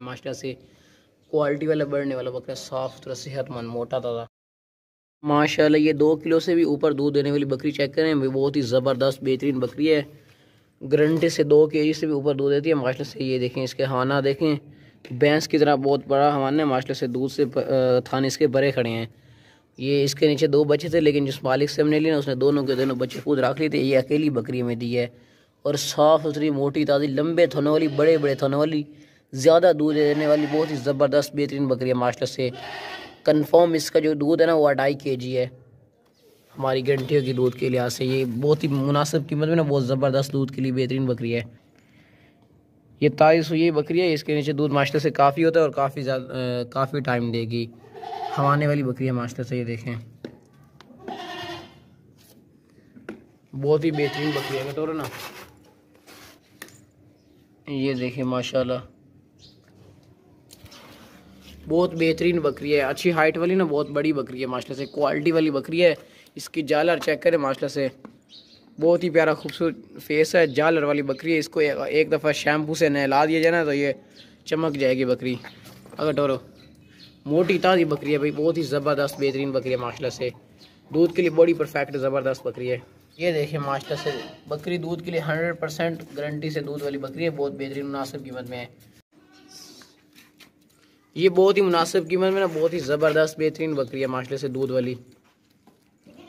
माशाल्लाह से क्वालिटी वाला बढ़ने वाला बकरा, साफ़ सुथरा सेहतमंद मोटा ताज़ा माशाल्लाह। ये 2 किलो से भी ऊपर दूध देने वाली बकरी चेक करें, बहुत ही ज़बरदस्त बेहतरीन बकरी है। गारंटी से 2 केजी से भी ऊपर दूध देती है माशाल्लाह से। ये देखें इसके हाना देखें, भैंस की तरह बहुत बड़ा हवाना है माशाल्लाह से। दूध से थाने इसके भरे खड़े हैं। ये इसके नीचे 2 बच्चे थे, लेकिन जिस मालिक से हमने लिए ना उसने दोनों के दोनों बच्चे खुद रख लिए थे। ये अकेली बकरी में दी है और साफ़ सुथरी मोटी ताज़ी लंबे थनों वाली, बड़े बड़े थनों वाली, ज़्यादा दूध देने वाली बहुत ही ज़बरदस्त बेहतरीन बकरी है माशाल्लाह से। कंफर्म इसका जो दूध है ना वो 2.5 केजी है हमारी गारंटियों की दूध के लिहाज से। ये बहुत ही मुनासिब कीमत में ना बहुत ज़बरदस्त दूध के लिए बेहतरीन बकरी है। ये ताज़ी सुई बकरी है, इसके नीचे दूध माशाल्लाह से काफ़ी होता है और काफ़ी टाइम देगी। हवाने वाली बकरी है माशाल्लाह से। ये देखें बहुत ही बेहतरीन बकरी है तो ना। ये देखें माशाल्लाह बहुत बेहतरीन बकरी है, अच्छी हाइट वाली ना, बहुत बड़ी बकरी है माशाल्लाह से। क्वालिटी वाली बकरी है। इसकी जालर चेक करें माशाल्लाह से, बहुत ही प्यारा खूबसूरत फेस है। जालर वाली बकरी है। इसको एक दफ़ा शैम्पू से नहला दिया जाए ना तो ये चमक जाएगी बकरी। अगर टोरो मोटी ताज़ी बकरी है भाई, बहुत ही ज़बरदस्त बेहतरीन बकरी है माशाल्लाह से। दूध के लिए बड़ी परफेक्ट ज़बरदस्त बकरी है। ये देखिए माशाल्लाह से बकरी दूध के लिए 100% गारंटी से दूध वाली बकरी है। बहुत बेहतरीन मुनासिब कीमत में है। ये बहुत ही मुनासिब कीमत में ना बहुत ही ज़बरदस्त बेहतरीन बकरी है माशाल्लाह से दूध वाली।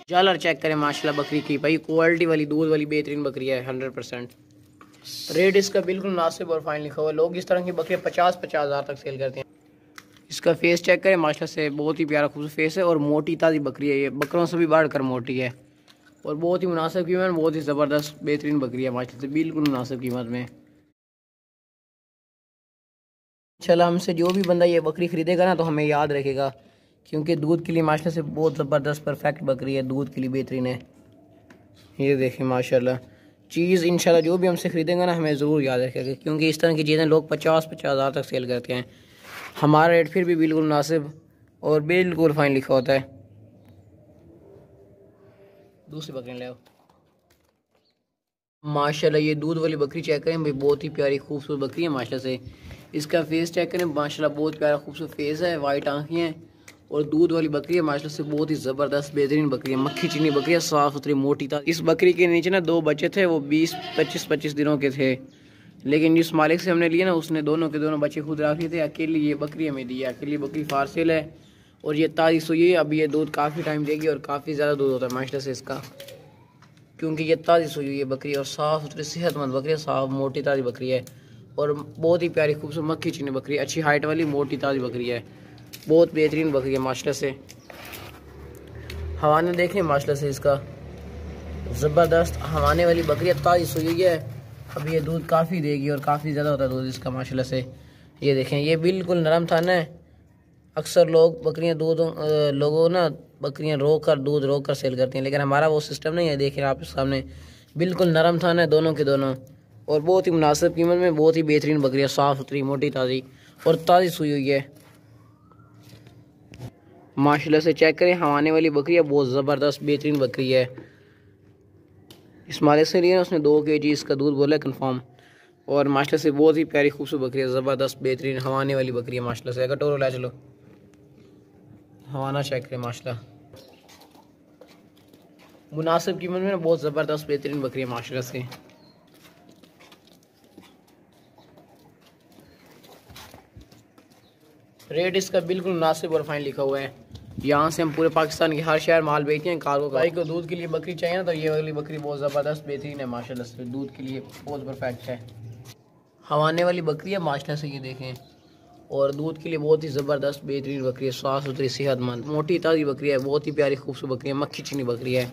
जालर चेक करें माशाल्लाह बकरी की भाई, क्वालिटी वाली दूध वाली बेहतरीन बकरी है 100%। रेट इसका बिल्कुल मुनासिब और फाइन लिखा हुआ है। लोग इस तरह की बकरियाँ 50-50 हज़ार तक सेल करते हैं। इसका फेस चेक करें माशाल्लाह से, बहुत ही प्यारा खूबसूरत फेस है और मोटी ताज़ी बकरी है। ये बकरों से भी बढ़कर मोटी है और बहुत ही मुनासिब कीमत में, बहुत ही ज़बरदस्त बेहतरीन बकरी है माशाल्लाह से, बिल्कुल मुनासिब कीमत में। इंशाल्लाह हमसे जो भी बंदा ये बकरी ख़रीदेगा ना तो हमें याद रखेगा, क्योंकि दूध के लिए माशाल्लाह से बहुत ज़बरदस्त परफेक्ट बकरी है, दूध के लिए बेहतरीन है। ये देखें माशाल्लाह चीज़ इंशाल्लाह जो भी हमसे ख़रीदेंगे ना हमें ज़रूर याद रखेगा, क्योंकि इस तरह की चीज़ें लोग 50-50 हज़ार तक सेल करते हैं। हमारा रेट फिर भी बिल्कुल मुनासिब और बिल्कुल फाइन लिखा होता है। दूसरी बकरी ले आओ माशाल्लाह। ये दूध वाली बकरी चेक करें भाई, बहुत ही प्यारी खूबसूरत बकरी है माशाल्लाह से। इसका फेस चेक करें माशाल्लाह, बहुत प्यारा खूबसूरत फेस है, वाइट आँखें हैं और दूध वाली बकरी है माशाल्लाह से। बहुत ही ज़बरदस्त बेहतरीन बकरी है, मक्खी चीनी बकरी है, साफ़ सुथरी मोटी था। इस बकरी के नीचे ना 2 बच्चे थे, वो 20-25 दिनों के थे, लेकिन जिस मालिक से हमने लिए ना उसने दोनों के दोनों बच्चे खुद रख लिए थे। अकेली ये बकरी हमें दी है, अकेली बकरी फारसेल है और ये ताज़ी सुई है। अभी ये दूध काफ़ी टाइम देगी और काफ़ी ज़्यादा दूध होता है माशाल्लाह से इसका, क्योंकि ये ताज़ी सुई हुई है बकरी और साफ़ सुथरी सेहतमंद बकरी है, साफ़ मोटी ताज़ी बकरी है और बहुत ही प्यारी खूबसूरत मक्खी चीनी बकरी, अच्छी हाइट वाली मोटी ताज़ी बकरी है, बहुत बेहतरीन बकरी है माशाल्लाह से। हवाने देखें माशाल्लाह से इसका ज़बरदस्त हवाने वाली बकरी है, ताज़ी सुई हुई है। अभी ये दूध काफ़ी देगी और काफ़ी ज़्यादा होता है दूध इसका माशाल्लाह से। ये देखें ये बिल्कुल नरम थाना है। अक्सर लोग बकरियाँ लोगों ना बकरियाँ दूध रोक कर सेल करती हैं, लेकिन हमारा वो सिस्टम नहीं है। देखें आप सामने बिल्कुल नरम थाना है दोनों के दोनों और बहुत ही मुनासिब कीमत में, बहुत ही बेहतरीन बकरी है, साफ़ सुथरी मोटी ताज़ी और ताज़ी सुई हुई है माशाल्लाह से। चेक करें हवाने वाली बकरी है, बहुत ज़बरदस्त बेहतरीन बकरी है। इस मालिक से लिया उसने 2 केजी इसका दूध बोला है कन्फर्म और माशाल्लाह से बहुत ही प्यारी खूबसूरत बकरी है, ज़बरदस्त बेहतरीन हवाने वाली बकरी है माशाल्लाह से। अगर टोरो ला चलो हवाना चेक करें माशाल्लाह, मुनासिब कीमत में बहुत ज़बरदस्त बेहतरीन बकरी है माशाल्लाह से। रेट इसका बिल्कुल मुनासिब और फाइन लिखा हुआ है। यहाँ से हम पूरे पाकिस्तान के हर शहर माल बेचते हैं कार्गो का। भाई को दूध के लिए बकरी चाहिए ना तो ये वाली बकरी बहुत ज़बरदस्त बेहतरीन है माशाल्लाह से, दूध के लिए बहुत परफेक्ट है। हवाने वाली बकरी है माशाल्लाह से, ये देखें और दूध के लिए बहुत ही ज़बरदस्त बेहतरीन बकरी है, साफ़ सुथरी सेहतमंद मोटी ताज़ी बकरी है, बहुत ही प्यारी खूबसूरत बकरी है, मक्खी चीनी बकरी है।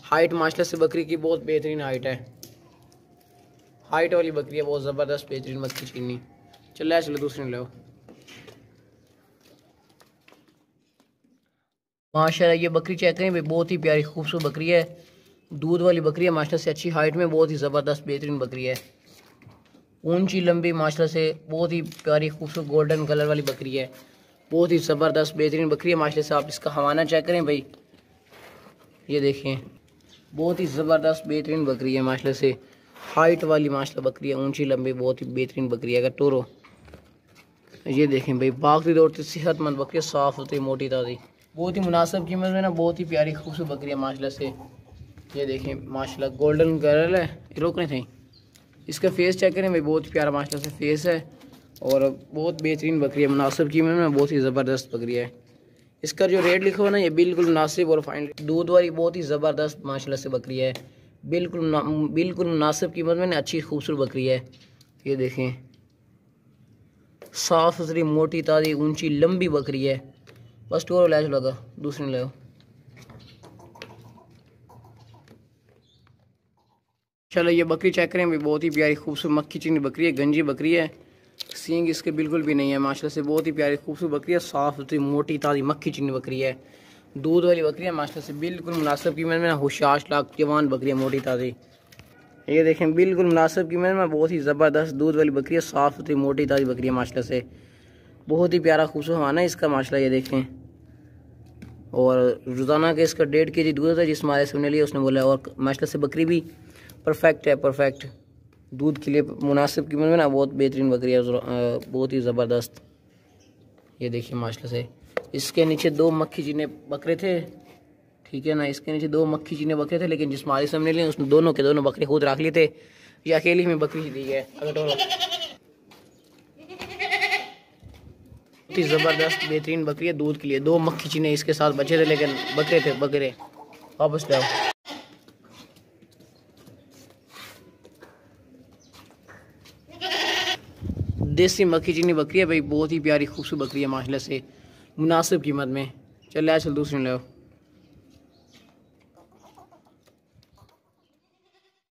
हाइट माशाल्लाह से बकरी की बहुत बेहतरीन हाइट है, हाइट वाली बकरी है, बहुत ज़बरदस्त बेहतरीन मक्खी चीनी। चलो दूसरी लो माशाल्लाह। ये बकरी चेक करें भाई, बहुत ही प्यारी खूबसूरत बकरी है, दूध वाली बकरी है माशाल्लाह से, अच्छी हाइट में, बहुत ही ज़बरदस्त बेहतरीन बकरी है, ऊंची लंबी माशाल्लाह से, बहुत ही प्यारी खूबसूरत गोल्डन कलर वाली बकरी है, बहुत ही ज़बरदस्त बेहतरीन बकरी है माशाल्लाह से। आप इसका हवाना चेक करें भाई, ये देखें बहुत ही ज़बरदस्त बेहतरीन बकरी है माशाल्लाह से, हाइट वाली माशाल्लाह बकरी है, ऊंची लंबी बहुत ही बेहतरीन बकरी है। अगर टोरो ये देखें भाई, भागती दौड़ती सेहतमंद बकरी, साफ सुथरी मोटी ताज़ी, बहुत ही मुनासिब कीमत में ना, बहुत ही प्यारी खूबसूरत बकरी है माशाल्लाह से। ये देखें माशाल्लाह गोल्डन कलर है, रोक रहे थे। इसका फेस चेक करें भाई, बहुत ही प्यारा माशाल्लाह से फेस है और बहुत बेहतरीन बकरी है, मुनासिब कीमत में बहुत ही ज़बरदस्त बकरी है। इसका जो रेट लिखा हुआ ना, ये बिल्कुल मुनासिब और फाइन, दूध वाली बहुत ही ज़बरदस्त माशाल्लाह से बकरी है, बिल्कुल मुनासिब कीमत में ना, अच्छी खूबसूरत बकरी है। ये देखें साफ़ सुथरी मोटी ताज़ी ऊंची लंबी बकरी है। बस टोर लैच लगा, दूसरी ले चलो। ये बकरी चेक करें भाई, बहुत ही प्यारी खूबसूरत मक्खी चीनी बकरी है, गंजी बकरी है, सींग इसके बिल्कुल भी नहीं है माशाल्लाह से, बहुत ही प्यारी खूबसूरत बकरी है, साफ़ सुथरी मोटी ताज़ी मक्खी चीनी बकरी है, दूध वाली बकरी है माशाल्लाह से, बिल्कुल मुनासिब कीमत में, होशियार लाख जवान बकरी है मोटी ताज़ी। ये देखें बिल्कुल मुनासिब कीमत में, बहुत ही ज़बरदस्त दूध वाली बकरी है, साफ़ सुथरी मोटी ताज़ी बकरी है माशाल्लाह से, बहुत ही प्यारा खूबसूरत खाना है इसका माशाल्लाह। ये देखें, और रोज़ाना के इसका 1.5 kg दूध है, जिस हमारे से लिया उसने बोला, और माशाल्लाह से बकरी भी परफेक्ट है, परफेक्ट दूध के लिए मुनासिब कीमत में ना, बहुत बेहतरीन बकरी है, बहुत ही ज़बरदस्त। ये देखिए माशाल्लाह से, इसके नीचे 2 मक्खी चीने बकरे थे, ठीक है ना, इसके नीचे 2 मक्खी चीने बकरे थे, लेकिन जिस मालिक हमने लिए उसने दोनों के दोनों बकरे खुद रख लिए थे, ये अकेली में बकरी दी है। बहुत ही ज़बरदस्त बेहतरीन बकरी है दूध के लिए, 2 मक्खी चीने इसके साथ बचे थे, लेकिन बकरे थे, बकरे वापस लाओ। देसी मक्खी चीनी बकरी है भाई, बहुत ही प्यारी खूबसूरत बकरी है माशाल्लाह से, मुनासिब कीमत में। चल दूसरी ले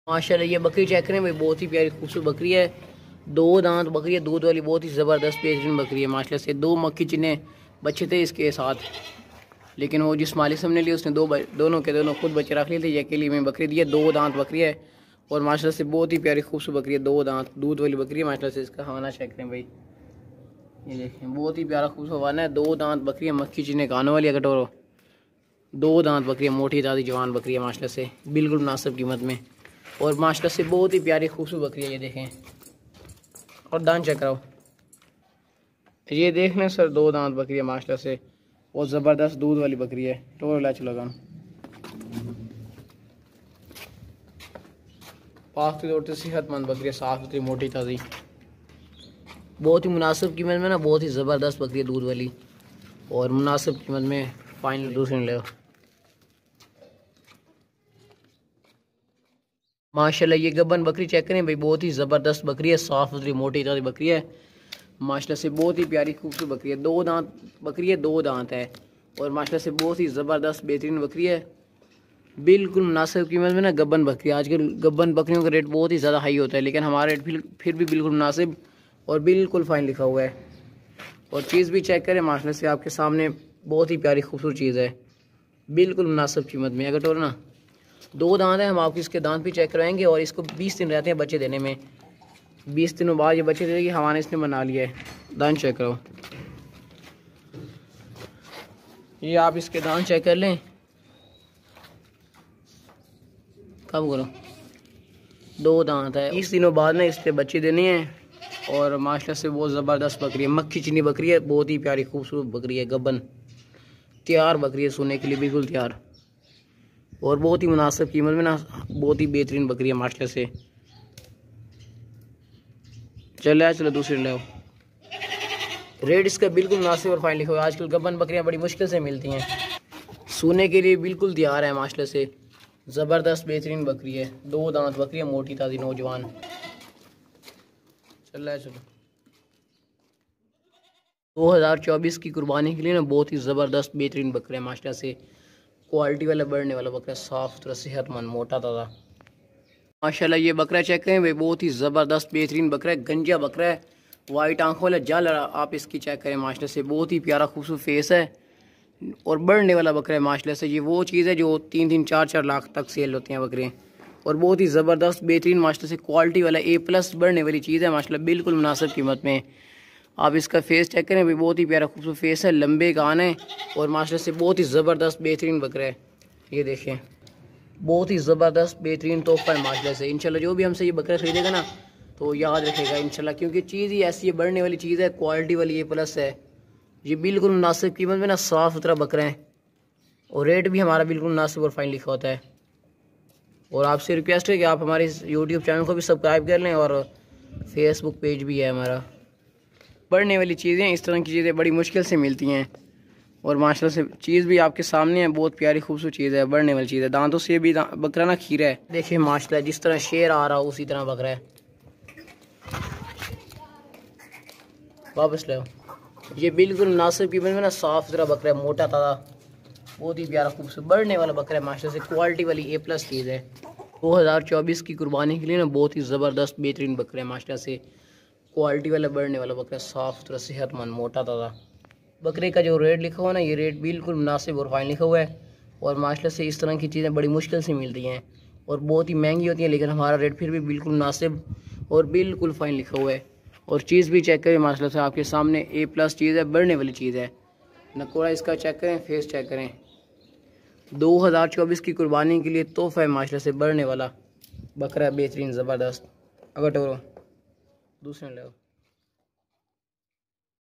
माशाल्लाह। ये बकरी चेक करें भाई, बहुत ही प्यारी खूबसूरत बकरी है, 2 दांत बकरी है, दूध वाली, बहुत ही ज़बरदस्त बेहतरीन बकरी है माशाल्लाह से। 2 मक्खी चीने बच्चे थे इसके साथ, लेकिन वो जिस मालिक से हमने लिए उसने दोनों के दोनों खुद बच्चे रख लिए थे, ये अकेली में बकरी दी है, 2 दांत बकरी है और माशाल्लाह से बहुत ही प्यारी खूबसूरत बकरी है, 2 दांत दूध वाली बकरी है माशाल्लाह से। इसका हवाना चेक करें भाई, ये देखें बहुत ही प्यारा खूबसूरत हवाना है, 2 दांत बकरी है, मक्खी चीने खाने वाली है कटोरो, 2 दांत बकरी है, मोटी ताज़ी जवान बकरी है माशाल्लाह से, बिल्कुल मुनासिब कीमत में, और माशाल्लाह से बहुत ही प्यारी खूबसूरत बकरी है। ये देखें, और दांत चेक कराओ, ये देख लें सर, 2 दांत बकरी है माशाल्लाह से, बहुत ज़बरदस्त दूध वाली बकरी है। टोर लाच लगा पाक दौड़ते सेहतमंद बकरी है, साफ़ सुथरी मोटी ताज़ी, बहुत ही मुनासिब कीमत में ना, बहुत ही ज़बरदस्त बकरी है दूध वाली, और मुनासिब कीमत में फाइनल दूसरी ले माशाल्लाह। ये गब्बन बकरी चेक करें भाई, बहुत ही ज़बरदस्त बकरी है, साफ़ सुथरी मोटी ताज़ी बकरी है माशाल्लाह से, बहुत ही प्यारी खूबसूरत बकरी है, 2 दांत बकरी है, 2 दांत है, और माशाल्लाह से बहुत ही ज़बरदस्त बेहतरीन बकरी है, बिल्कुल मुनासिब कीमत में ना गब्बन बकरी। आजकल गब्बन बकरियों का रेट बहुत ही ज़्यादा हाई होता है, लेकिन हमारा रेट फिर भी बिल्कुल मुनासिब और बिल्कुल फाइन लिखा हुआ है। और चीज़ भी चेक करें माशाल्लाह से, आपके सामने बहुत ही प्यारी खूबसूरत चीज़ है, बिल्कुल मुनासिब कीमत में। अगर तो ना 2 दांत है, हम आपको इसके दांत भी चेक करवाएंगे, और इसको 20 दिन रहते हैं बच्चे देने में, 20 दिनों बाद ये बच्चे देगी, हमारे इसने बना लिया है। दांत चेक करो, ये आप इसके दांत चेक कर लें, कम करो, 2 दांत है, 20 दिनों बाद ना इसके बच्चे देने हैं, और माशाल्लाह से बहुत ज़बरदस्त बकरी है, मक्खी चीनी बकरी है, बहुत ही प्यारी खूबसूरत बकरी है, गब्बन तैयार बकरी है, सोने के लिए बिल्कुल तैयार, और बहुत ही मुनासिब कीमत में ना, बहुत ही बेहतरीन बकरी है माशाल्लाह से। चलो दूसरी ले आओ। रेट इसका बिल्कुल मुनासिब और फाइन लिखा हुआ है। आजकल गब्बन बकरियां बड़ी मुश्किल से मिलती हैं, सोने के लिए बिल्कुल तैयार है माशाल्लाह से, ज़बरदस्त बेहतरीन बकरी है, 2 दांत बकरी है, मोटी ताज़ी नौजवान। चलो 2024 की कुर्बानी के लिए ना, बहुत ही ज़बरदस्त बेहतरीन बकरा है माशाल्लाह से, क्वालिटी वाला बढ़ने वाला बकरा, साफ़ सुथरा सेहतमंद मोटा ताज़ा माशाल्लाह। ये बकरा चेक करें भाई, बहुत ही ज़बरदस्त बेहतरीन बकरा है, गंजा बकरा है, वाइट आंखों वाला जल आप इसकी चेक करें माशाल्लाह से, बहुत ही प्यारा खूबसूरत फेस है, और बढ़ने वाला बकरा है माशाल्लाह से। ये वो चीज़ है जो 3-3, 4-4 लाख तक सेल होती हैं बकरे, और बहुत ही ज़बरदस्त बेहतरीन माशाल्लाह से क्वालिटी वाला A+ बढ़ने वाली चीज़ है माशाल्लाह, बिल्कुल मुनासिब कीमत में। आप इसका फेस चेक करें भाई, बहुत ही प्यारा खूबसूरत फेस है, लंबे कान है, और माशाल्लाह से बहुत ही ज़बरदस्त बेहतरीन बकरा है। ये देखें, बहुत ही ज़बरदस्त बेहतरीन तोहफा है माशाल्लाह से। इंशाल्लाह जो भी हमसे ये बकरा खरीदेगा ना, तो याद रखेगा इंशाल्लाह, क्योंकि चीज़ ही ऐसी है, बढ़ने वाली चीज़ है, क्वालिटी वाली ये प्लस है। ये बिल्कुल मुनासिब कीमत में ना, साफ़ सुथरा बकरा है और रेट भी हमारा बिल्कुल मुनासिब और फाइन लिखा होता है। और आपसे रिक्वेस्ट है कि आप हमारे इस यूट्यूब चैनल को भी सब्सक्राइब कर लें और फेसबुक पेज भी है हमारा। बढ़ने वाली चीज़ें, इस तरह की चीज़ें बड़ी मुश्किल से मिलती हैं और माशाल्लाह से चीज़ भी आपके सामने है, बहुत प्यारी खूबसूरत चीज़ है, बढ़ने वाली चीज़ है। दांतों से भी बकरा ना खीरा है, देखिए माशाल्लाह जिस तरह शेर आ रहा हो उसी तरह बकरा है। वापस लो, ये बिल्कुल मुनासिब कीमत में ना, साफ़ सुथरा बकरा है, मोटा ताज़ा, बहुत ही प्यारा खूबसूरत बढ़ने वाला बकरा है माशाल्लाह से, क्वालिटी वाली A+ चीज़ है। 2024 की कुर्बानी के लिए ना बहुत ही ज़बरदस्त बेहतरीन बकरा है माशाल्लाह से, क्वालिटी वाला बढ़ने वाला बकरा, साफ़ सुथरा सेहतमंद मोटा ताज़ा। बकरे का जो रेट लिखा हुआ है ना, ये रेट बिल्कुल मुनासिब और फाइन लिखा हुआ है। और माशाल्लाह से इस तरह की चीज़ें बड़ी मुश्किल से मिलती हैं और बहुत ही महंगी होती हैं, लेकिन हमारा रेट फिर भी बिल्कुल मुनासिब और बिल्कुल फाइन लिखा हुआ है। और चीज़ भी चेक करें माशाल्लाह से, आपके सामने A+ चीज़ है, बढ़ने वाली चीज़ है। नकोड़ा इसका चेक करें, फेस चेक करें। 2024 की कुर्बानी के लिए तोहफ़ा है माशाल्लाह से, बढ़ने वाला बकरा बेहतरीन ज़बरदस्त। अगर टोरो दूसरे ले